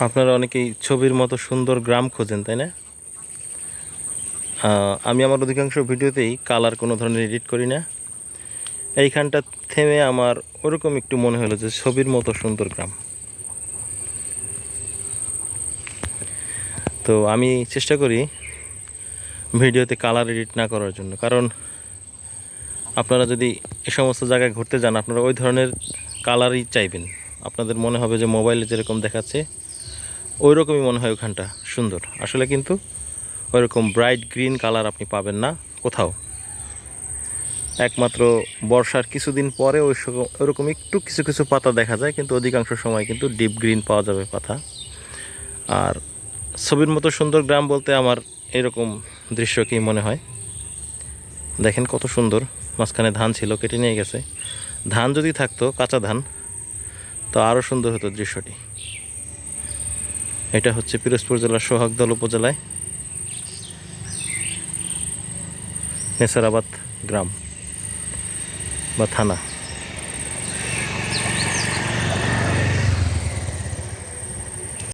আপনারা অনেকেই ছবির মতো সুন্দর গ্রাম খোঁজেন, তাই না? আমি আমার অধিকাংশ ভিডিওতেই কালার কোনো ধরনের এডিট করি না। এইখানটা থেমে আমার ওরকম একটু মনে হলো যে ছবির মতো সুন্দর গ্রাম। তো আমি চেষ্টা করি ভিডিওতে কালার এডিট না করার জন্য, কারণ আপনারা যদি এ সমস্ত জায়গায় ঘুরতে যান আপনারা ওই ধরনের কালারই চাইবেন। আপনাদের মনে হবে যে মোবাইলে যেরকম দেখাচ্ছে ওই রকমই মনে হয় ওখানটা সুন্দর। আসলে কিন্তু ওইরকম ব্রাইট গ্রিন কালার আপনি পাবেন না কোথাও। একমাত্র বর্ষার কিছুদিন পরে ওইরকম একটু কিছু কিছু পাতা দেখা যায়, কিন্তু অধিকাংশ সময় কিন্তু ডিপ গ্রিন পাওয়া যাবে পাতা। আর ছবির মতো সুন্দর গ্রাম বলতে আমার এরকম দৃশ্যকেই মনে হয়। দেখেন কত সুন্দর, মাঝখানে ধান ছিল কেটে নিয়ে গেছে। ধান যদি থাকতো, কাঁচা ধান, তো আরও সুন্দর হতো দৃশ্যটি। এটা হচ্ছে পিরোজপুর জেলার সোহাগদল উপজেলায় নেসারাবাদ গ্রাম বা থানা।